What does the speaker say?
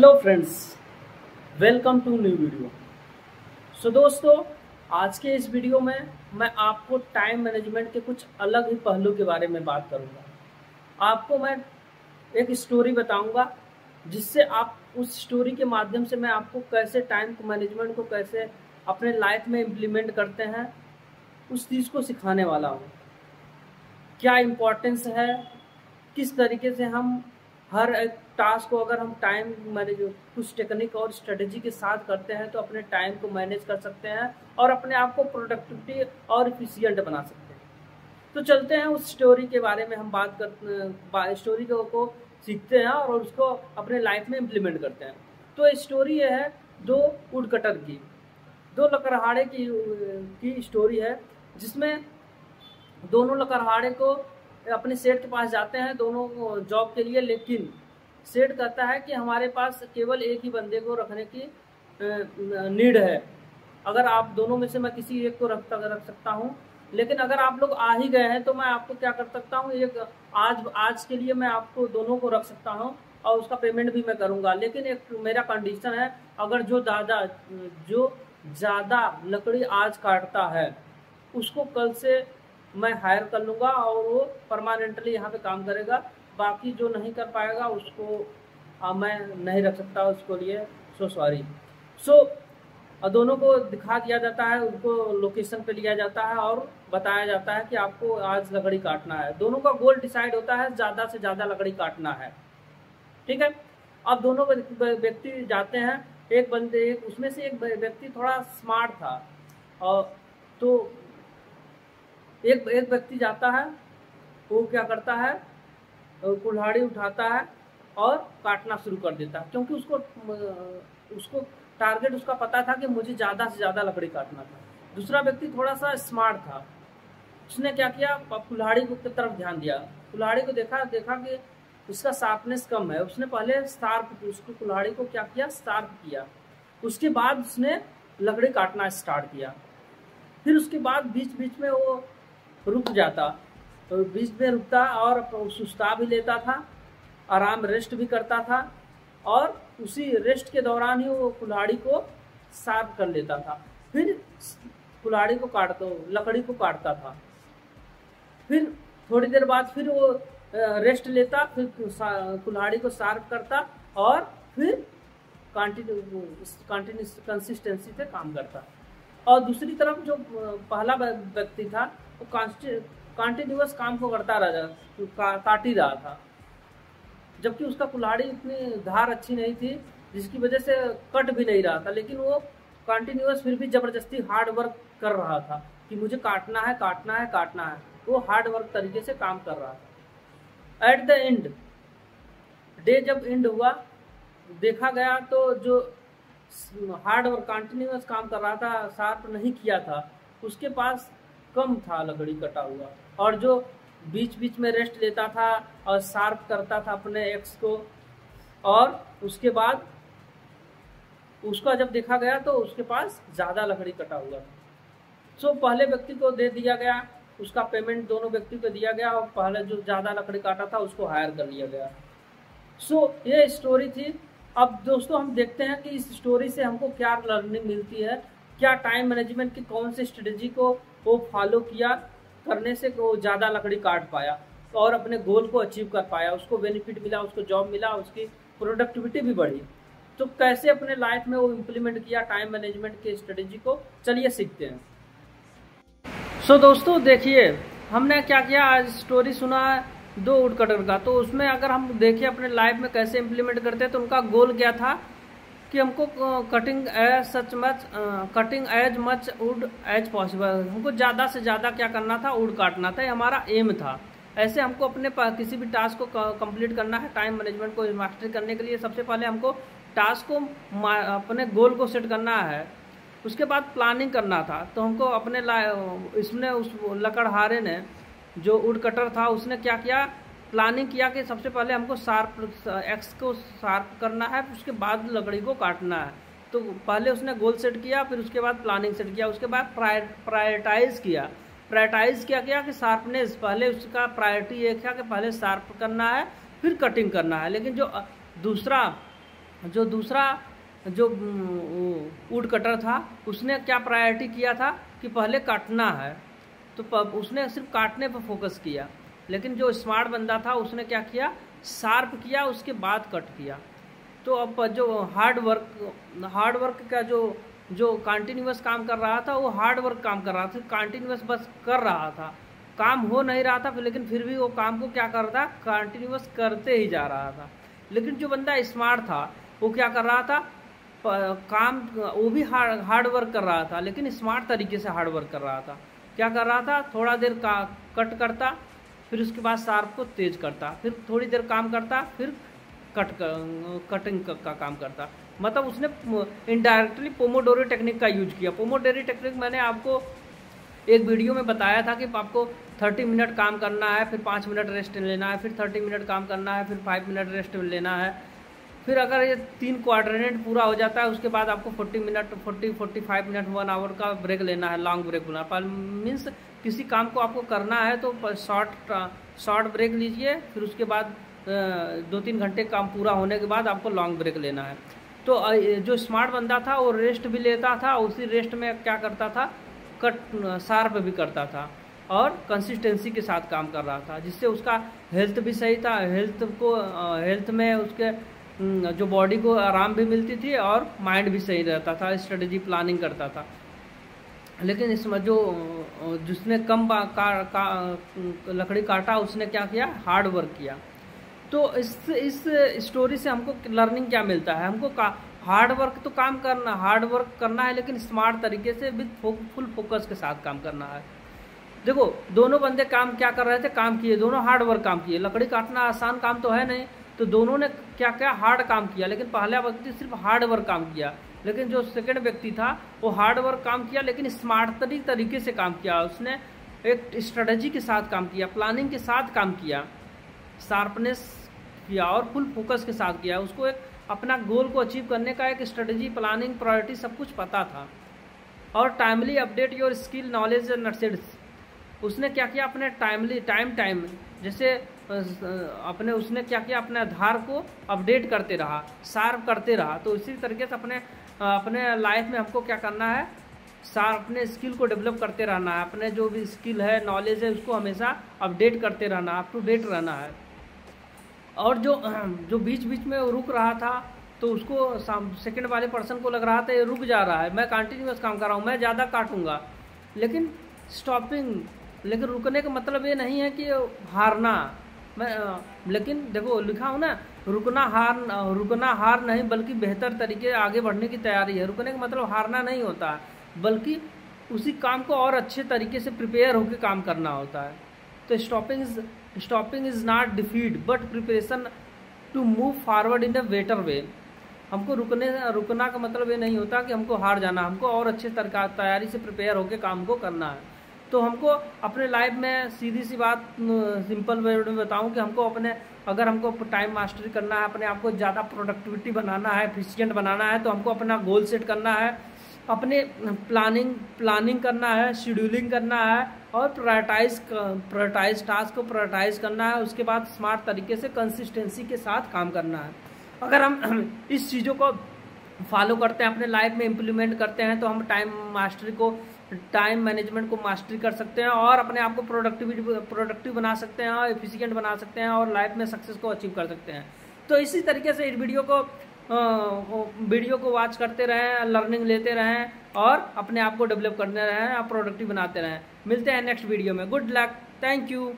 Hello friends, welcome to new video. दोस्तों, आज के इस वीडियो में मैं आपको टाइम मैनेजमेंट के कुछ अलग ही पहलू के बारे में बात करूंगा। आपको मैं एक स्टोरी बताऊंगा जिससे आप उस स्टोरी के माध्यम से मैं आपको कैसे टाइम मैनेजमेंट को कैसे अपने लाइफ में इम्प्लीमेंट करते हैं उस चीज़ को सिखाने वाला हूँ। क्या इम्पोर्टेंस है, किस तरीके से हम हर एक टास्क को अगर हम टाइम मैनेज कुछ टेक्निक और स्ट्रेटेजी के साथ करते हैं तो अपने टाइम को मैनेज कर सकते हैं और अपने आप को प्रोडक्टिविटी और इफिशिएंट बना सकते हैं। तो चलते हैं उस स्टोरी के बारे में हम बात कर स्टोरी को सीखते हैं और उसको अपने लाइफ में इम्प्लीमेंट करते हैं। तो स्टोरी ये है दो वुड कटर की, दो लकड़हारे की स्टोरी है, जिसमें दोनों लकड़हारे को अपने सेठ के पास जाते हैं दोनों जॉब के लिए, लेकिन सेठ कहता है कि हमारे पास केवल एक ही बंदे को रखने की नीड है। अगर आप दोनों में से मैं किसी एक को रख सकता हूँ, लेकिन अगर आप लोग आ ही गए हैं तो मैं आपको क्या कर सकता हूँ, एक आज के लिए मैं आपको दोनों को रख सकता हूँ और उसका पेमेंट भी मैं करूँगा, लेकिन एक मेरा कंडीशन है, अगर जो ज़्यादा लकड़ी आज काटता है उसको कल से मैं हायर कर लूँगा और वो परमानेंटली यहाँ पे काम करेगा। बाकी जो नहीं कर पाएगा उसको मैं नहीं रख सकता, उसको लिए सॉरी। दोनों को दिखा दिया जाता है, उनको लोकेशन पे लिया जाता है और बताया जाता है कि आपको आज लकड़ी काटना है। दोनों का गोल डिसाइड होता है, ज़्यादा से ज़्यादा लकड़ी काटना है। ठीक है, अब दोनों व्यक्ति जाते हैं। एक उसमें से एक व्यक्ति थोड़ा स्मार्ट था और तो एक व्यक्ति जाता है, वो क्या करता है, कुल्हाड़ी उठाता है और काटना शुरू कर देता है, क्योंकि उसको टारगेट उसका पता था कि मुझे ज़्यादा से ज़्यादा लकड़ी काटना था। दूसरा व्यक्ति थोड़ा सा स्मार्ट था, उसने क्या किया, कुल्हाड़ी की तरफ ध्यान दिया। कुल्हाड़ी को देखा कि उसका शार्पनेस कम है। उसने पहले उसको कुल्हाड़ी को क्या किया, शार्प किया। उसके बाद उसने लकड़ी काटना स्टार्ट किया। फिर उसके बाद बीच बीच में वो रुक जाता, तो बीच में रुकता और सुस्ता भी लेता था, आराम रेस्ट भी करता था, और उसी रेस्ट के दौरान ही वो कुल्हाड़ी को शार्प कर लेता था। फिर कुल्हाड़ी को लकड़ी को काटता था। फिर थोड़ी देर बाद फिर वो रेस्ट लेता, फिर कुल्हाड़ी को शार्प करता और फिर कंटिन्यूस कंसिस्टेंसी से काम करता। और दूसरी तरफ जो पहला व्यक्ति था वो कंटिन्यूअस काम को करता काट ही रहा था, जबकि उसका कुल्हाड़ी इतनी धार अच्छी नहीं थी जिसकी वजह से कट भी नहीं रहा था, लेकिन वो कंटिन्यूअस फिर भी जबरदस्ती हार्ड वर्क कर रहा था कि मुझे काटना है। वो हार्ड वर्क तरीके से काम कर रहा था। एट द एंड डे जब एंड हुआ, देखा गया तो जो हार्ड वर्क कंटिन्यूअस काम कर रहा था, शार्प नहीं किया था, उसके पास कम था लकड़ी कटा हुआ, और जो बीच बीच में रेस्ट लेता था और शार्प करता था अपने एक्स को, और उसके बाद उसका जब देखा गया तो उसके पास ज़्यादा लकड़ी कटा हुआ था। पहले व्यक्ति को दे दिया गया, उसका पेमेंट दोनों व्यक्ति को दिया गया और पहले जो ज़्यादा लकड़ी काटा था उसको हायर कर लिया गया। ये स्टोरी थी। अब दोस्तों, हम देखते हैं कि इस स्टोरी से हमको क्या लर्निंग मिलती है, क्या टाइम मैनेजमेंट की कौन सी स्ट्रेटेजी को वो फॉलो किया, करने से वो ज़्यादा लकड़ी काट पाया और अपने गोल को अचीव कर पाया, उसको बेनिफिट मिला, उसको जॉब मिला, उसकी प्रोडक्टिविटी भी बढ़ी। तो कैसे अपने लाइफ में वो इम्प्लीमेंट किया टाइम मैनेजमेंट की स्ट्रेटेजी को, चलिए सीखते हैं। दोस्तों देखिए, हमने क्या किया, आज स्टोरी सुना है दो वुड कटर का, तो उसमें अगर हम देखें अपने लाइफ में कैसे इम्प्लीमेंट करते हैं, तो उनका गोल क्या था कि हमको cutting as much wood as possible, हमको ज़्यादा से ज़्यादा क्या करना था, वुड काटना था, हमारा एम था। ऐसे हमको अपने किसी भी टास्क को कंप्लीट करना है, टाइम मैनेजमेंट को मास्टर करने के लिए सबसे पहले हमको टास्क को अपने गोल को सेट करना है, उसके बाद प्लानिंग करना था। तो हमको अपने इसमें उस लकड़हारे ने, जो वुड कटर था, उसने क्या किया, प्लानिंग किया कि सबसे पहले हमको एक्स को शार्प करना है, उसके बाद लकड़ी को काटना है। तो पहले उसने गोल सेट किया, फिर उसके बाद प्लानिंग सेट किया, उसके बाद प्रायोरिटाइज किया कि शार्पनेस, पहले उसका प्रायोरिटी ये था कि पहले शार्प करना है फिर कटिंग करना है। लेकिन जो दूसरा जो दूसरा जो वुड कटर था उसने क्या प्रायोरिटी किया था कि पहले काटना है, तो उसने सिर्फ काटने पर फोकस किया। लेकिन जो स्मार्ट बंदा था उसने क्या किया, शार्प किया, उसके बाद कट किया। तो अब जो हार्ड वर्क का जो कंटिन्यूअस काम कर रहा था वो हार्ड वर्क काम कर रहा था, कंटिन्यूअस बस कर रहा था, काम हो नहीं रहा था, लेकिन फिर भी वो काम को क्या कर रहा था, कंटिन्यूअस करते ही जा रहा था। लेकिन जो बंदा स्मार्ट था वो क्या कर रहा था, काम वो भी हार्ड वर्क कर रहा था, लेकिन स्मार्ट तरीके से हार्ड वर्क कर रहा था। क्या कर रहा था, थोड़ा देर का कट करता, फिर उसके बाद शार्प को तेज करता, फिर थोड़ी देर काम करता, फिर कटिंग का काम करता। मतलब उसने इनडायरेक्टली पोमोडोरो टेक्निक का यूज किया। पोमोडोरो टेक्निक मैंने आपको एक वीडियो में बताया था कि आपको 30 मिनट काम करना है, फिर 5 मिनट रेस्ट लेना है, फिर 30 मिनट काम करना है, फिर 5 मिनट रेस्ट लेना है। फिर अगर ये 3 क्वाड्रेंट पूरा हो जाता है उसके बाद आपको 45 मिनट 1 आवर का ब्रेक लेना है, लॉन्ग ब्रेक लेना है। मीन्स किसी काम को आपको करना है तो शॉर्ट ब्रेक लीजिए, फिर उसके बाद 2-3 घंटे काम पूरा होने के बाद आपको लॉन्ग ब्रेक लेना है। तो जो स्मार्ट बंदा था वो रेस्ट भी लेता था, उसी रेस्ट में क्या करता था, शार्प भी करता था और कंसिस्टेंसी के साथ काम कर रहा था, जिससे उसका हेल्थ भी सही था। हेल्थ में उसके जो बॉडी को आराम भी मिलती थी और माइंड भी सही रहता था, स्ट्रेटेजी प्लानिंग करता था। लेकिन इसमें जिसने कम लकड़ी काटा उसने क्या किया, हार्ड वर्क किया। तो इस स्टोरी से हमको लर्निंग क्या मिलता है, हमको हार्ड वर्क करना है, लेकिन स्मार्ट तरीके से विद फुल फोकस के साथ काम करना है। देखो दोनों बंदे काम क्या कर रहे थे, काम किए, दोनों हार्ड वर्क काम किए। लकड़ी काटना आसान काम तो है नहीं, तो दोनों ने क्या क्या हार्ड काम किया। लेकिन पहला व्यक्ति सिर्फ हार्ड वर्क काम किया, लेकिन जो सेकंड व्यक्ति था वो हार्ड वर्क काम किया लेकिन स्मार्ट तरीके से काम किया। उसने एक स्ट्रेटजी के साथ काम किया, प्लानिंग के साथ काम किया, शार्पनेस किया और फुल फोकस के साथ किया। उसको एक अपना गोल को अचीव करने का एक स्ट्रेटजी, प्लानिंग, प्रायोरिटी सब कुछ पता था। और timely update your skill, knowledge and नर्सेड्स। उसने क्या किया, अपने टाइम जैसे उसने क्या किया, अपने आधार को अपडेट करते रहा, शार्प करते रहा। तो इसी तरीके से अपने लाइफ में हमको क्या करना है, अपने स्किल को डेवलप करते रहना है। अपने जो भी स्किल है, नॉलेज है, उसको हमेशा अपडेट करते रहना, अप टू डेट रहना है। और जो बीच बीच में रुक रहा था तो उसको सेकंड वाले पर्सन को लग रहा था ये रुक जा रहा है, मैं कंटिन्यूअस काम कर रहा हूँ, मैं ज़्यादा काटूंगा। लेकिन रुकने का मतलब ये नहीं है कि हारना। लेकिन देखो लिखा हो ना, रुकना हार नहीं बल्कि बेहतर तरीके आगे बढ़ने की तैयारी है। रुकने का मतलब हारना नहीं होता, बल्कि उसी काम को और अच्छे तरीके से प्रिपेयर होकर काम करना होता है। तो stopping is not defeat but preparation to move forward in a better way. हमको रुकना का मतलब ये नहीं होता कि हमको हार जाना, हमको और अच्छे तैयारी से प्रिपेयर होकर काम को करना है। तो हमको अपने लाइफ में सीधी सी बात सिंपल वे में बताऊं कि अगर हमको टाइम मास्टरी करना है, अपने आप को ज़्यादा प्रोडक्टिविटी बनाना है, एफिशिएंट बनाना है, तो हमको अपना गोल सेट करना है, अपने प्लानिंग करना है, शेड्यूलिंग करना है और प्रायोरिटाइज टास्क को प्रायोरिटाइज करना है। उसके बाद स्मार्ट तरीके से कंसिस्टेंसी के साथ काम करना है। अगर हम इस चीज़ों को फॉलो करते हैं, अपने लाइफ में इम्प्लीमेंट करते हैं, तो हम टाइम मैनेजमेंट को मास्टरी कर सकते हैं और अपने आप को प्रोडक्टिव बना सकते हैं और एफिशिएंट बना सकते हैं और लाइफ में सक्सेस को अचीव कर सकते हैं। तो इसी तरीके से इस वीडियो को वॉच करते रहें, लर्निंग लेते रहें और अपने आप को डेवलप करते रहें और प्रोडक्टिव बनाते रहें। मिलते हैं नेक्स्ट वीडियो में। Good luck, thank you.